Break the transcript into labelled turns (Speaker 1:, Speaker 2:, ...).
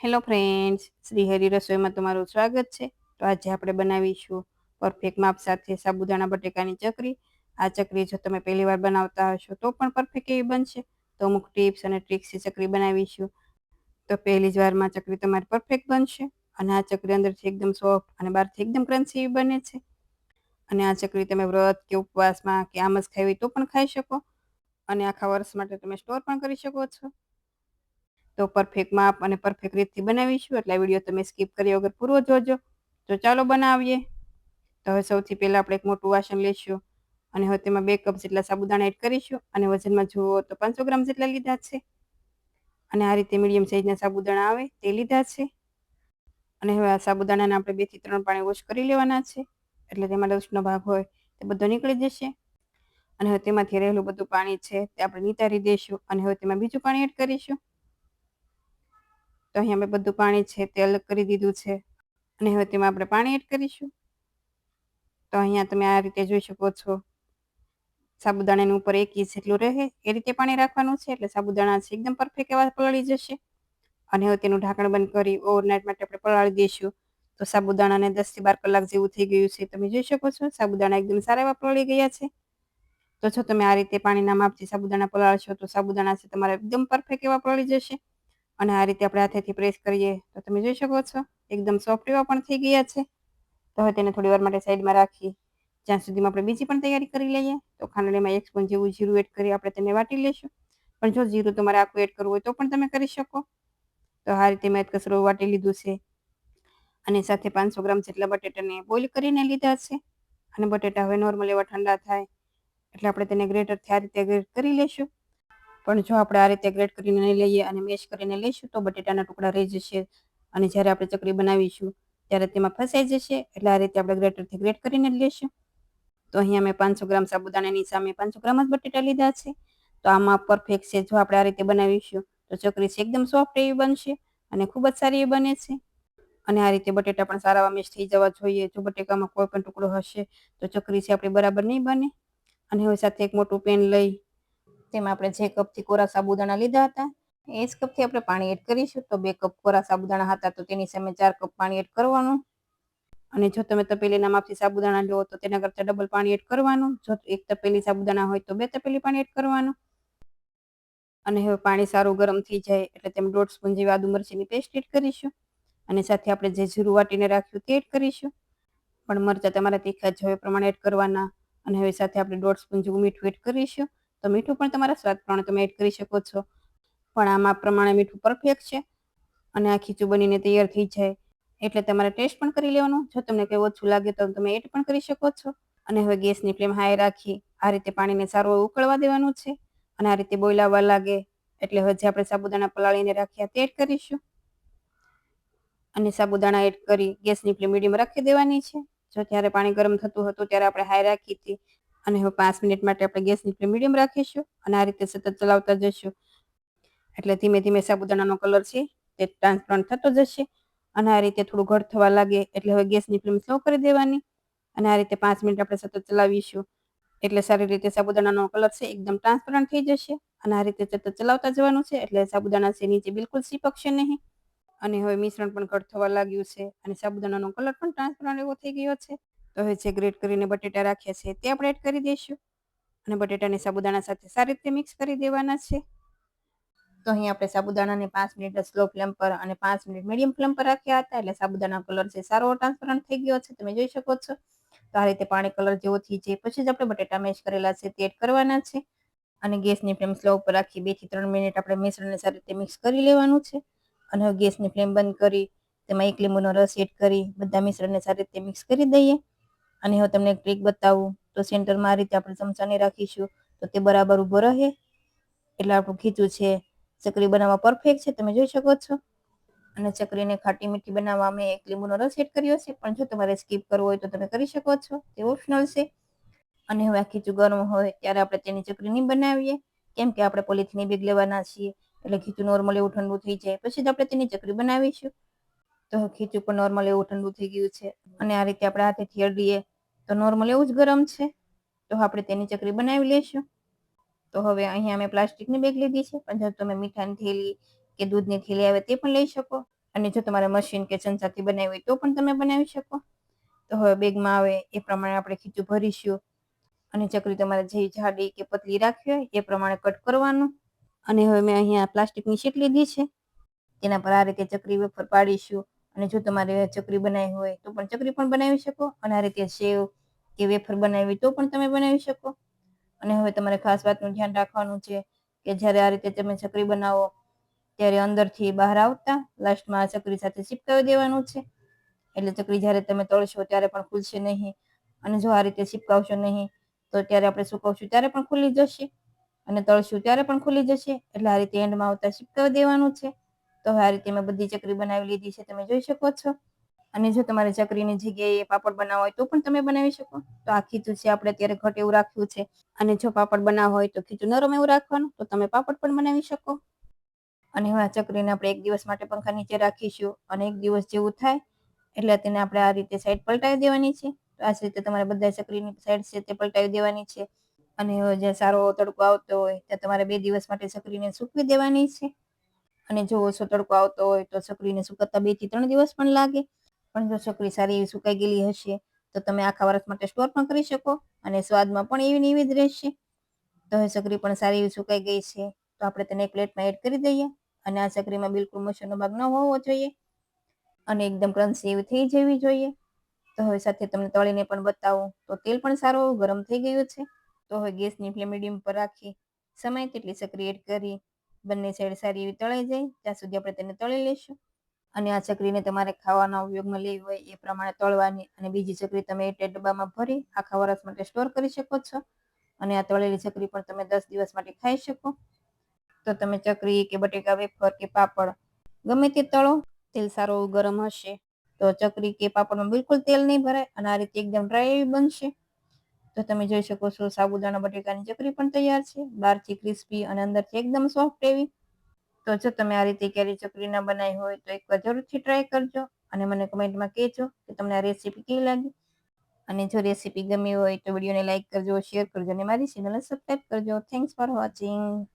Speaker 1: Hello friends, Shri Hari રસોઈમાં તમારું સ્વાગત છે। તો આજે આપણે બનાવીશું પરફેક્ટ માપ સાથે સાબુદાણા બટેકાની ચકરી। આ ચકરી જો તમે પહેલી વાર બનાવતા હશો તો પણ પરફેક્ટ એવી બનશે। તો અમુક ટિપ્સ અને ટ્રિક્સથી ચકરી બનાવીશું તો પહેલી જ વારમાં ચકરી તમારી પરફેક્ટ બનશે। અને આ ચકરી અંદરથી એકદમ સોફ્ટ અને બહારથી એકદમ ક્રન્ચી એવી બને છે। અને આ ચકરી તમે વ્રત કે ઉપવાસમાં કે આમ જ ખાવી તો પણ ખાઈ શકો અને આખા વર્ષ માટે તમે સ્ટોર પણ કરી શકો છો। તો પરફેક્ટ માપ અને પરફેક્ટ રીતથી બનાવીશું એટલે વિડીયો તમે સ્કીપ કર્યા વગર પૂરો જોજો। તો ચાલો બનાવીએ। તો હવે સૌથી પહેલાં આપણે એક મોટું વાસણ લઈશું અને હવે તેમાં 2 કપ જેટલા સાબુદાણા એડ કરીશું અને વજનમાં જુઓ તો 500 ગ્રામ જેટલા લીધા છે। અને આ રીતે મીડિયમ સાઇઝના સાબુદાણા આવે તે લીધા છે। અને હવે આ સાબુદાણાને આપણે 2 થી 3 પાણી વોશ કરી લેવાના છે એટલે તેમાં ડસ્ટનો ભાગ હોય તે બધો નીકળી જશે। અને હવે તેમાંથી રહેલું બધું પાણી છે તે આપણે નિતારી દઈશું અને હવે તેમાં બીજું પાણી એડ કરીશું। તો અહીંયા મેં બધું પાણી છે તે અલગ કરી દીધું છે અને હવે તેમાં આપણે પાણી એડ કરીશું। તો અહીંયા તમે આ રીતે જોઈ શકો છો સાબુદાણાની ઉપર 1 ઇંચ જેટલું રહે એ રીતે પાણી રાખવાનું છે એટલે સાબુદાણા છે એકદમ પરફેક્ટ એવા પલળી જશે। અને હવે તેનું ઢાંકણ બંધ કરી ઓવરનાઇટ માટે આપણે પલાળી દઈશું। તો સાબુદાણાને 10 થી 12 કલાક જેવું થઈ ગયું છે। તમે જોઈ શકો છો સાબુદાણા એકદમ સારા એવા પલળી ગયા છે। તો જો તમે આ રીતે પાણીના માપથી સાબુદાણા પલાળશો તો સાબુદાણા છે તમારા એકદમ પરફેક્ટ એવા પલળી જશે। અને આ રીતે આપણે હાથેથી પ્રેસ કરીએ તો તમે જોઈ શકો છો એકદમ સોફ્ટ એવા પણ થઈ ગયા છે। તો હવે તેને થોડી વાર માટે સાઈડમાં રાખી જ્યાં સુધીમાં આપણે બીજી પણ તૈયારી કરી લઈએ। તો ખાંડણીમાં 1 સ્પૂન જેવું જીરું એડ કરી આપણે તેને વાટી લઈશું। પણ જો જીરું તમારે આખું એડ કરવું હોય તો પણ તમે કરી શકો। તો આ રીતે મેં કસરો વાટી લીધું છે અને સાથે 500 ગ્રામ જેટલા બટેટાને બોઇલ કરીને લીધા છે। અને બટેટા હવે નોર્મલ એવા ઠંડા થાય એટલે આપણે તેને ગ્રેટરથી આ રીતે ગ્રેટ કરી લઈશું। પણ જો આપણે આ રીતે ગ્રેટ કરીને નહીં લઈએ અને મેશ કરીને લઈશું તો બટેટાના ટુકડા રહી જશે અને જ્યારે આપણે ચકરી બનાવીશું ત્યારે તેમાં ફસાઈ જશે। એટલે આ રીતે આપણે ગ્રેટરથી ગ્રેટ કરીને જ લઈશું। તો અહીંયા મેં 500 ગ્રામ સાબુદાણાની સામે 500 ગ્રામ જ બટેટા લીધા છે। તો આમાં પરફેક્ટ છે જો આપણે આ રીતે બનાવીશું તો ચકરી છે એકદમ સોફ્ટ એવી બનશે અને ખૂબ જ સારી એવી બને છે। અને આ રીતે બટેટા પણ સારા એવા મેશ થઈ જવા જોઈએ। જો બટેકામાં કોઈ પણ ટુકડો હશે તો ચકરી છે આપણી બરાબર નહીં બને। અને હવે સાથે એક મોટું પેન લઈ તેમાં આપણે જે કપથી કોરા સાબુદાણા લીધા હતા એ જ કપથી આપણે પાણી એડ કરીશું। તો 2 કપ કોરા સાબુદાણા હતા તો તેની સામે 4 કપ પાણી એડ કરવાનું। અને જો તમે તપેલીના માપથી સાબુદાણા લો તો તેના કરતાં ડબલ પાણી એડ કરવાનું। જો 1 તપેલી સાબુદાણા હોય તો 2 તપેલી પાણી એડ કરવાનું। અને હવે પાણી સારું ગરમ થઈ જાય એટલે તેમાં 1.5 સ્પૂન જેવી આદુ મરચીની પેસ્ટ એડ કરીશું અને સાથે આપણે જે જીરું વાટીને રાખ્યું તે એડ કરીશું। પણ મરચાં તમારા તીખા જ હોય પ્રમાણે એડ કરવાના। અને હવે સાથે આપણે 1.5 સ્પૂન જેવું મીઠું એડ કરીશું। તો મીઠું પણ તમારા સ્વાદ પ્રમાણે તમે એડ કરી શકો છો પણ આ માપ પ્રમાણે મીઠું પરફેક્ટ છે। અને આ ખીચું બનીને તૈયાર થઈ જાય એટલે તમારે ટેસ્ટ પણ કરી લેવાનું। જો તમને કંઈ ઓછું લાગે તો તમે એડ પણ કરી શકો છો। અને હવે ગેસની ફ્લેમ હાઈ રાખી આ રીતે પાણીને સારું ઉકળવા દેવાનું છે અને આ રીતે બોઇલ આવવા લાગે એટલે હવે જે આપણે સાબુદાણા પલાળીને રાખ્યા તે એડ કરીશું અને સાબુદાણા એડ કરી ગેસની ફ્લેમ મીડિયમ રાખી દેવાની છે। જો ત્યારે પાણી ગરમ થતું હતું ત્યારે આપણે હાઈ રાખી હતી અને હવે 5 મિનિટ માટે આપણે ગેસની ફ્લેમ મીડિયમ રાખીશું અને આ રીતે સતત ચલાવતા જઈશું એટલે ધીમે ધીમે સાબુદાણાનો કલર છે તે ટ્રાન્સપરન્ટ થતો જશે અને આ રીતે થોડું ઘટ થવા લાગે એટલે હવે ગેસની ફ્લેમ સ્લો કરી દેવાની અને આ રીતે 5 મિનિટ આપણે સતત ચલાવીશું એટલે સારી રીતે સાબુદાણાનો કલર છે એકદમ ટ્રાન્સપરન્ટ થઈ જશે અને આ રીતે સતત ચલાવતા જવાનું છે એટલે સાબુદાણા છે નીચે બિલકુલ ચીપકશે નહીં। અને હવે મિશ્રણ પણ ઘટ થવા લાગ્યું છે અને સાબુદાણાનો કલર પણ ટ્રાન્સપરન્ટ એવો થઈ ગયો છે। તો હવે જે ગ્રેટ કરીને બટેટા રાખ્યા છે તે આપણે એડ કરી દઈશું અને બટેટાને સાબુદાણા સાથે સારી રીતે મિક્સ કરી દેવાના છે। તો અહીં આપણે સાબુદાણાને 5 મિનિટ સ્લો ફ્લેમ પર અને 5 મિનિટ મીડિયમ ફ્લેમ પર રાખ્યા હતા એટલે સાબુદાણા કલર છે સારો ટ્રાન્સપરન્ટ થઈ ગયો છે। તમે જોઈ શકો છો તો આ રીતે પાણી કલર જેવો થઈ જાય પછી જ આપણે બટેટા મેશ કરેલા છે તે એડ કરવાના છે અને ગેસની ફ્લેમ સ્લો ઉપર રાખી 2 થી 3 મિનિટ આપણે મિશ્રણને સારી રીતે મિક્સ કરી લેવાનું છે અને હવે ગેસની ફ્લેમ બંધ કરી તેમાં 1 લીંબુનો રસ એડ કરી બધા મિશ્રણને સારી રીતે મિક્સ કરી દઈએ અને હવે તમને એક ટ્રીક બતાવું તો સેન્ટરમાં આ રીતે આપણે ચમચાને રાખીશું તો તે બરાબર ઊભો રહે એટલે આપણું ખીચું છે ચકરી બનાવવા પરફેક્ટ છે। તમે જોઈ શકો છો અને ચકરીને ખાટી મીઠી બનાવવા મેં 1 લીંબુનો રસ એડ કર્યો છે પણ જો તમારે સ્કીપ કરવો હોય તો તમે કરી શકો છો તે ઓપ્શનલ છે। અને હવે આ ખીચું ગરમ હોય ત્યારે આપણે તેની ચકરી નહીં બનાવીએ કેમ કે આપણે પોલીથીનની બેગ લેવાના છીએ એટલે ખીચું નોર્મલ એવું ઠંડુ થઈ જાય પછી જ આપણે તેની ચકરી બનાવીશું। તો ખીચું પણ નોર્મલ એવું ઠંડુ થઈ ગયું છે અને આ રીતે આપણે હાથેથી અડીએ તો નોર્મલ એવું જ ગરમ છે તો આપણે તેની ચકરી બનાવી લઈશું। તો હવે અહીંયા મેં પ્લાસ્ટિકની બેગ લીધી છે પણ જો તમે મીઠાની થેલી કે દૂધની થેલી આવે તે પણ લઈ શકો અને જો તમારે મશીન કે ચમચાથી બનાવી હોય તો પણ તમે બનાવી શકો. તો હવે બેગમાં આવે એ પ્રમાણે આપણે ખીચું ભરીશું અને ચકરી તમારે જે જાડી કે પતલી રાખવી હોય એ પ્રમાણે કટ કરવાનું. અને હવે મેં અહીંયા પ્લાસ્ટિકની શીટ લીધી છે, તેના પર આ રીતે ચકરી વેફર પાડીશું. અને જો તમારે ચકરી બનાવી હોય તો પણ ચકરી પણ બનાવી શકો, અને આ રીતે સેવ કે વેફર બનાવી તો પણ તમે બનાવી શકો. અને હવે તમારે ખાસ વાતનું ધ્યાન રાખવાનું છે કે જ્યારે આ રીતે તમે ચકરી બનાવો ત્યારે અંદરથી બહાર આવતા લાસ્ટમાં આ ચકરી સાથે ચીપકાવી દેવાનું છે. એટલે ચકરી જ્યારે તમે તળશો ત્યારે પણ ખુલશે નહીં, અને જો આ રીતે ચીપકાવશો નહીં તો ત્યારે આપણે સુકવશું ત્યારે પણ ખુલી જશે, અને તળશું ત્યારે પણ ખુલી જશે. એટલે આ રીતે એન્ડમાં આવતા ચીપકાવી દેવાનું છે. તો હવે આ રીતે મેં બધી ચકરી બનાવી લીધી છે, તમે જોઈ શકો છો. અને જો તમારે ચકરીની જગ્યાએ પાપડ બનાવવા હોય તો પણ તમે બનાવી શકો. તો આ ખીચું છે આપણે અત્યારે ઘટ એવું રાખ્યું છે, અને જો પાપડ બનાવવા હોય તો ખીચું નરમ એવું રાખવાનું, તો તમે પાપડ પણ બનાવી શકો. અને હવે આ ચકરીને આપણે એક દિવસ માટે પંખા નીચે રાખીશું, અને એક દિવસ જેવું થાય એટલે તેને આપણે આ રીતે સાઈડ પલટાવી દેવાની છે. તો આ રીતે તમારે બધા ચકરીની સાઈડ છે તે પલટાવી દેવાની છે. અને જે સારો તડકો આવતો હોય ત્યાં તમારે 2 દિવસ માટે ચકરીને સૂકવી દેવાની છે. અને જો ઓછો તડકો આવતો હોય તો ચકરીને સુકવતા 2 થી 3 દિવસ પણ લાગે. પણ જો ચકરી સારી એવી સુકાઈ ગયેલી હશે તો તમે આખા વર્ષ માટે સ્ટોર પણ કરી શકો, અને સ્વાદમાં પણ એવી ને એવી જ રહેશે. તો હવે ચકરી પણ સારી એવી સુકાઈ ગઈ છે, તો આપણે તેને એક પ્લેટમાં એડ કરી દઈએ. અને આ ચકરીમાં બિલકુલ મસરનો ભાગ ન હોવો જોઈએ, અને એકદમ ક્રન્ચી એવી થઈ જવી જોઈએ. તો હવે સાથે તમને તળીને પણ બતાવું તો તેલ પણ સારું એવું ગરમ થઈ ગયું છે. તો હવે ગેસની ફ્લેમ મીડિયમ પર રાખી સમાય તેટલી ચકરી એડ કરી બંને સાઈડ સારી એવી તળાઈ જાય ત્યાં સુધી આપણે તેને તળી લઈશું. અને આ ચકરીને તમારે ખાવાના ઉપયોગમાં લેવી હોય એ પ્રમાણે તળવાની, અને બીજી ચકરી તમે એરટાઈટ ડબ્બામાં ભરી આખા વર્ષ માટે સ્ટોર કરી શકો છો. અને આ તળેલી ચકરી પણ તમે 10 દિવસ માટે ખાઈ શકો. તો તમે ચકરી કે બટેકા વેફર કે પાપડ ગમે તે તળો, તેલ સારું એવું ગરમ હશે તો ચકરી કે પાપડમાં બિલકુલ તેલ નહીં ભરાય, અને આ રીતે એકદમ ડ્રાય એવી બનશે. તો તમે જોઈ શકો છો સાબુદાણા બટેકાની ચકરી પણ તૈયાર છે, બહારથી ક્રિસ્પી અને અંદરથી એકદમ સોફ્ટ એવી. તો જો તમે આ રીતે ક્યારેય ચકરી ના બનાવી હોય તો એકવાર જરૂરથી ટ્રાય કરજો, અને મને કમેન્ટમાં કહેજો કે તમને આ રેસીપી કેવી લાગી. અને જો રેસીપી ગમી હોય તો વિડીયોને લાઈક કરજો, શેર કરજો, અને મારી ચેનલને સબસ્ક્રાઈબ કરજો. Thanks for watching.